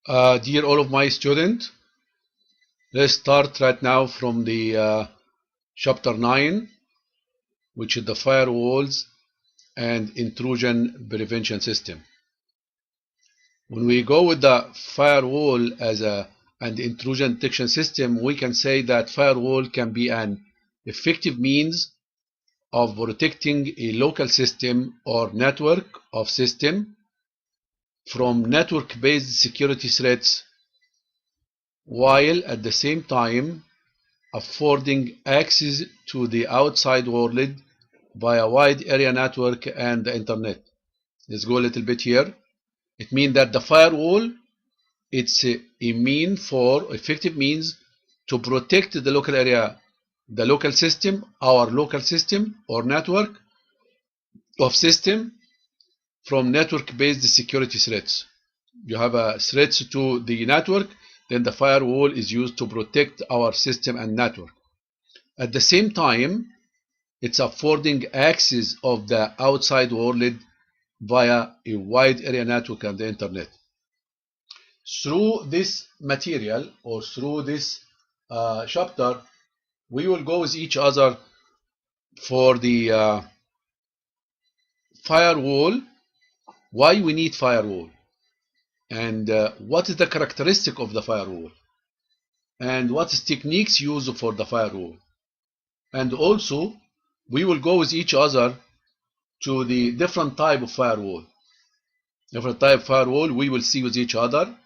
Dear all of my students, let's start right now from the chapter 9, which is the firewalls and intrusion prevention system. When we go with the firewall and intrusion detection system, we can say that firewall can be an effective means of protecting a local system or network of system from network-based security threats, while at the same time affording access to the outside world via wide area network and the internet. Let's go a little bit here. It means that the firewall, it's a effective means to protect the local area, the local system, our local system or network of system from network-based security threats. You have a threats to the network, then the firewall is used to protect our system and network. At the same time, it's affording access of the outside world via a wide area network and the internet. Through this material or through this chapter, we will go with each other for the firewall, why we need firewall, and what is the characteristic of the firewall, and what is techniques used for the firewall. And also, we will go with each other to the different type of firewall. Different type of firewall, we will see with each other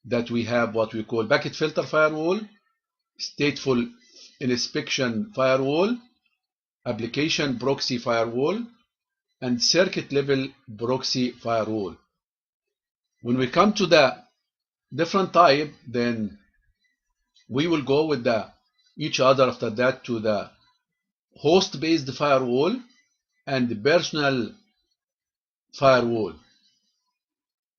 that we have what we call packet filter firewall, stateful inspection firewall, application proxy firewall, and circuit level proxy firewall. When we come to the different type, then we will go with each other after that to the host-based firewall and the personal firewall.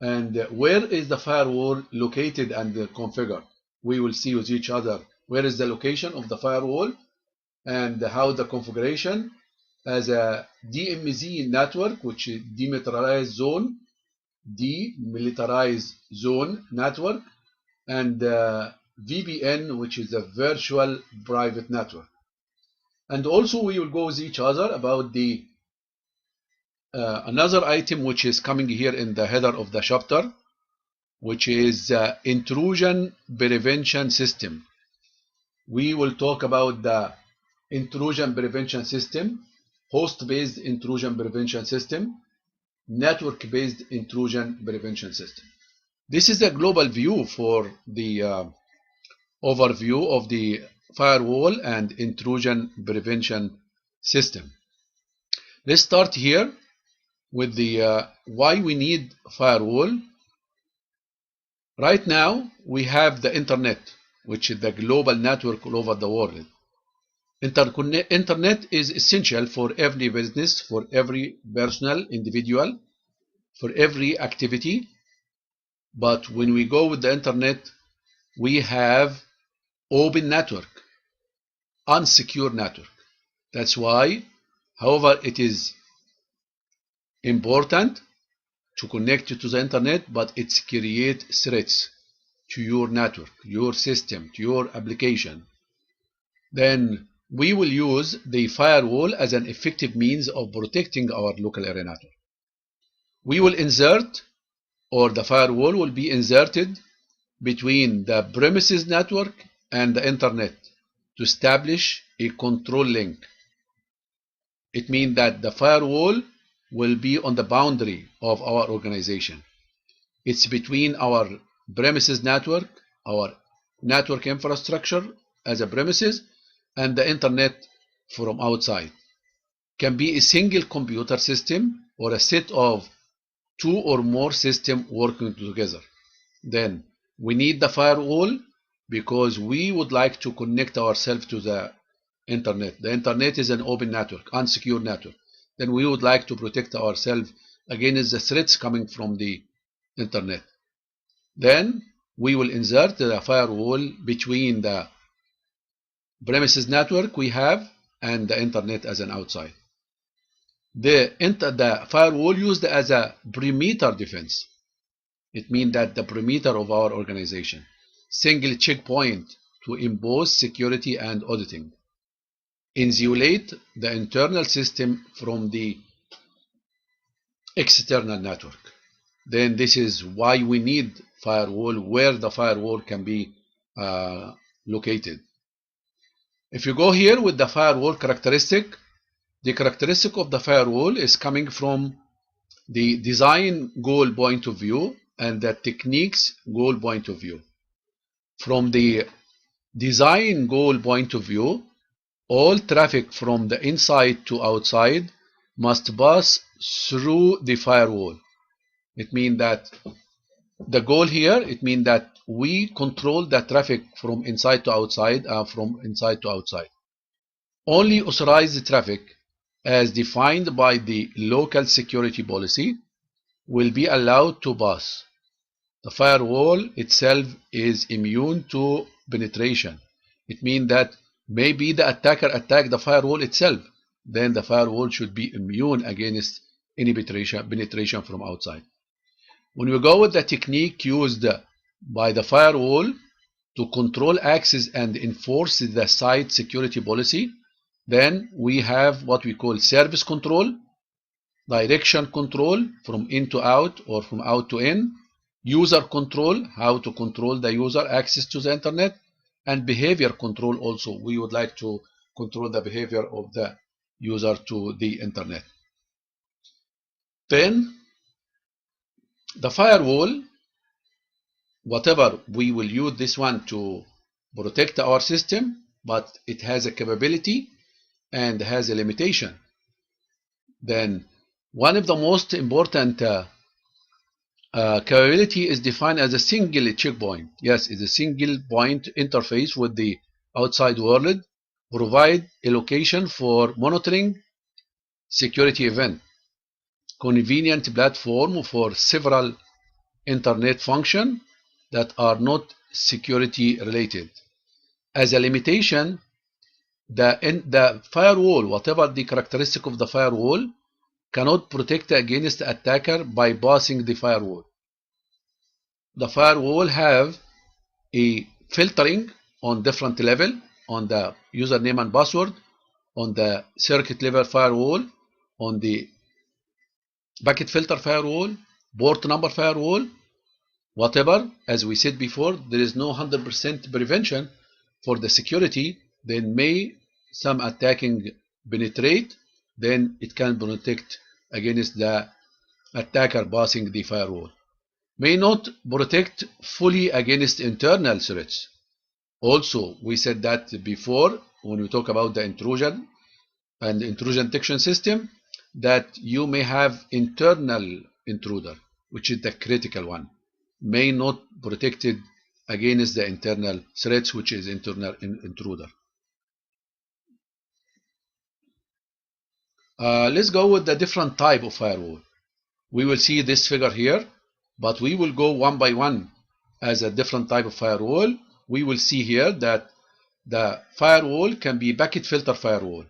And where is the firewall located and configured? We will see with each other where is the location of the firewall and how the configuration as a DMZ network, which is demilitarized zone network, and VPN, which is a virtual private network. And also we will go with each other about the another item which is coming here in the header of the chapter, which is intrusion prevention system. We will talk about the intrusion prevention system, host-based intrusion prevention system, network-based intrusion prevention system. This is a global view for the overview of the firewall and intrusion prevention system. Let's start here with the why we need firewall. Right now we have the internet, which is the global network all over the world. Internet is essential for every business, for every personal individual, for every activity. But when we go with the internet, we have open network, unsecure network. That's why, however, it is important to connect to the internet, but it creates threats to your network, your system, to your application. Then we will use the firewall as an effective means of protecting our local area network. We will insert, or the firewall will be inserted between the premises network and the internet to establish a control link. It means that the firewall will be on the boundary of our organization. It's between our premises network, our network infrastructure as a premises, and the internet from outside. Can be a single computer system or a set of two or more systems working together. Then we need the firewall because we would like to connect ourselves to the internet. The internet is an open network, unsecure network. Then we would like to protect ourselves against the threats coming from the internet. Then we will insert the firewall between the premises network we have and the internet as an outside. The firewall used as a perimeter defense. It means that the perimeter of our organization. Single checkpoint to impose security and auditing. Insulate the internal system from the external network. Then this is why we need firewall, where the firewall can be located. If you go here with the firewall characteristic, the characteristic of the firewall is coming from the design goal point of view and the techniques goal point of view. From the design goal point of view, all traffic from the inside to outside must pass through the firewall. It means that the goal here, it means that we control the traffic from inside to outside, Only authorized traffic as defined by the local security policy will be allowed to pass. The firewall itself is immune to penetration. It means that maybe the attacker attacked the firewall itself, then the firewall should be immune against any penetration from outside. When we go with the technique used by the firewall to control access and enforce the site security policy, then we have what we call service control, direction control from in to out or from out to in, user control, how to control the user access to the internet, and behavior control also. We would like to control the behavior of the user to the internet. Then the firewall, whatever, we will use this one to protect our system, but it has a capability and has a limitation. Then one of the most important capability is defined as a single checkpoint. Yes, it's a single point interface with the outside world, provide a location for monitoring security event, convenient platform for several internet functions that are not security related. As a limitation, the firewall, whatever the characteristic of the firewall, cannot protect against attacker by passing the firewall. The firewall have a filtering on different level, on the username and password, on the circuit level firewall, on the packet filter firewall, port number firewall, whatever. As we said before, there is no 100% prevention for the security. Then may some attacking penetrate, then it can protect against the attacker passing the firewall. May not protect fully against internal threats. Also, we said that before when we talk about the intrusion and intrusion detection system, that you may have internal intruder, which is the critical one, may not protected against the internal threats, which is internal intruder. Let's go with the different type of firewall. We will see this figure here, but we will go one by one as a different type of firewall. We will see here that the firewall can be packet filter firewall,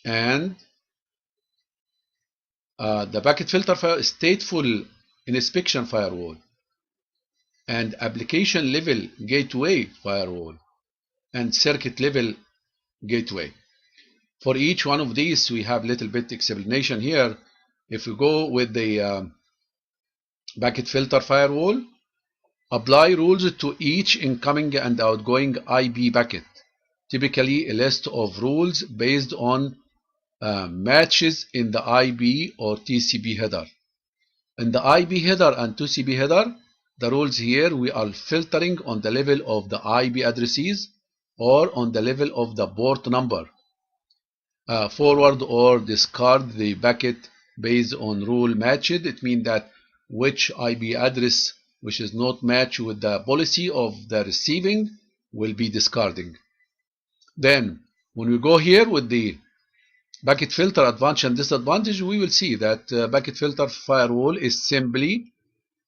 and the packet filter firewall, stateful inspection firewall, and application level gateway firewall, and circuit level gateway. For each one of these, we have little bit explanation here. If we go with the packet filter firewall, apply rules to each incoming and outgoing IP packet. Typically, a list of rules based on matches in the IP or TCP header. In the IP header and TCP header, the rules here, we are filtering on the level of the IP addresses or on the level of the port number. Forward or discard the packet based on rule matched. It means that which IP address which is not matched with the policy of the receiving will be discarding. Then when we go here with the packet filter advantage and disadvantage, we will see that packet filter firewall is simply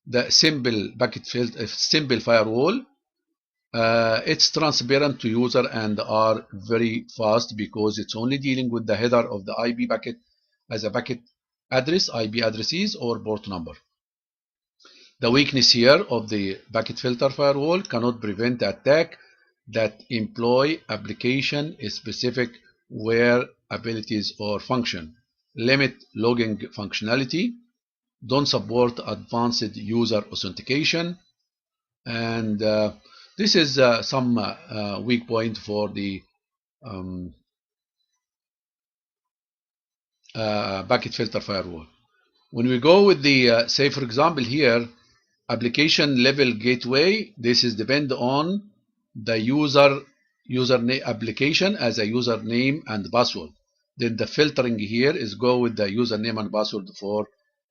the simple packet filter, simple firewall. It's transparent to user and are very fast because it's only dealing with the header of the IP packet as a packet address, IP addresses or port number. The weakness here of the packet filter firewall cannot prevent attack that employ application-specific where abilities or function, limit logging functionality, don't support advanced user authentication, and this is some weak point for the packet filter firewall. When we go with the, say for example here, application level gateway, this is depend on the user application as a username and password. Then the filtering here is go with the username and password for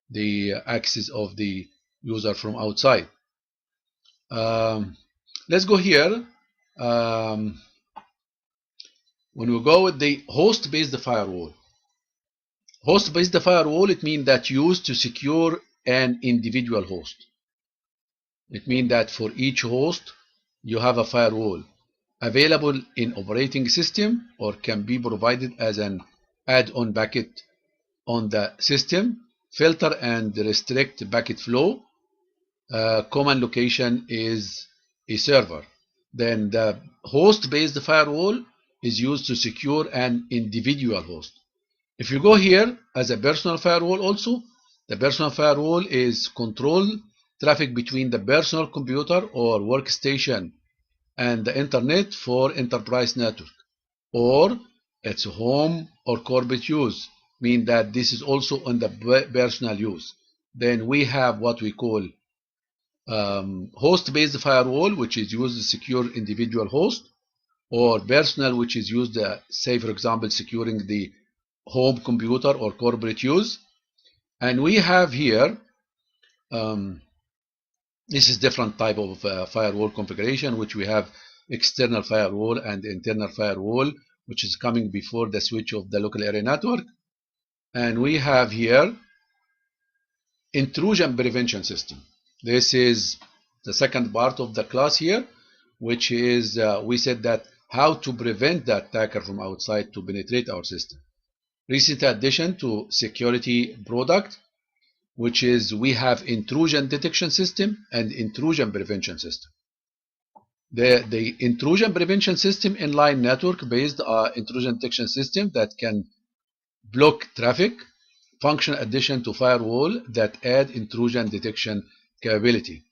the access of the user from outside. Let's go here. When we go with the host-based firewall, host-based firewall, it means that used to secure an individual host. It means that for each host, you have a firewall available in operating system or can be provided as an add-on packet on the system, filter and restrict packet flow. Common location is a server. Then the host-based firewall is used to secure an individual host. If you go here as a personal firewall also, the personal firewall is control traffic between the personal computer or workstation and the internet for enterprise network, or it's home or corporate use, mean that this is also on the personal use. Then we have what we call host-based firewall, which is used to secure individual host, or personal, which is used, say for example, securing the home computer or corporate use. And we have here, this is different type of firewall configuration, which we have external firewall and internal firewall, which is coming before the switch of the local area network. And we have here intrusion prevention system. This is the second part of the class here, which is we said that how to prevent the attacker from outside to penetrate our system. Recent addition to security product, which is we have intrusion detection system and intrusion prevention system. The intrusion prevention system inline network based intrusion detection system that can block traffic, function addition to firewall that add intrusion detection capability.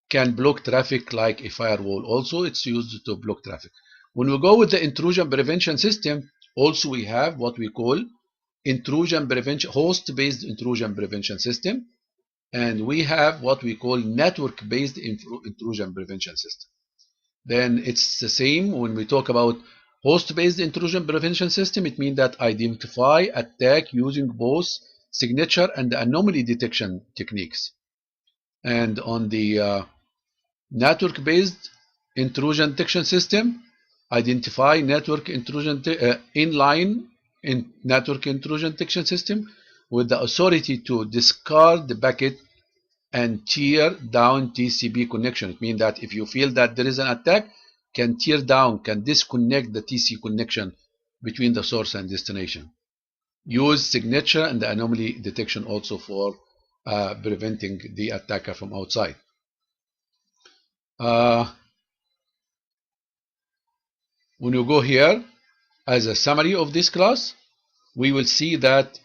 Can block traffic like a firewall also, it's used to block traffic. When we go with the intrusion prevention system, also we have what we call intrusion prevention, host-based intrusion prevention system, and we have what we call network-based intrusion prevention system. Then it's the same when we talk about host-based intrusion prevention system. It means that identify attack using both signature and anomaly detection techniques. And on the network-based intrusion detection system, identify network intrusion inline in network intrusion detection system with the authority to discard the packet and tear down TCP connection. It means that if you feel that there is an attack, can tear down, can disconnect the TCP connection between the source and destination. Use signature and the anomaly detection also for preventing the attacker from outside. When you go here as a summary of this class, we will see that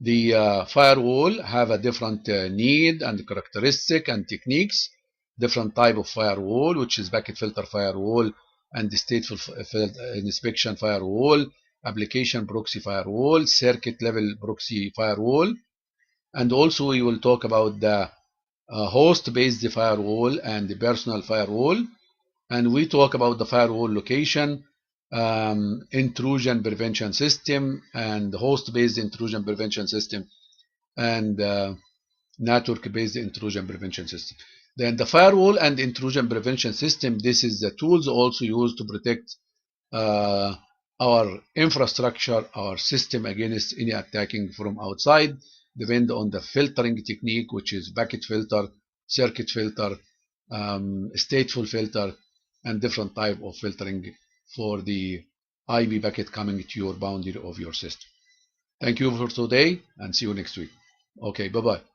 the firewall have a different need and characteristic and techniques. Different type of firewall, which is packet filter firewall and the stateful inspection firewall, application proxy firewall, circuit level proxy firewall, and also we will talk about the host-based firewall and the personal firewall, and we talk about the firewall location, intrusion prevention system, and host-based intrusion prevention system, and network-based intrusion prevention system. Then the firewall and intrusion prevention system, this is the tools also used to protect our infrastructure, our system against any attacking from outside, depend on the filtering technique, which is packet filter, circuit filter, stateful filter, and different type of filtering for the IP packet coming to your boundary of your system. Thank you for today and see you next week. Okay, bye-bye.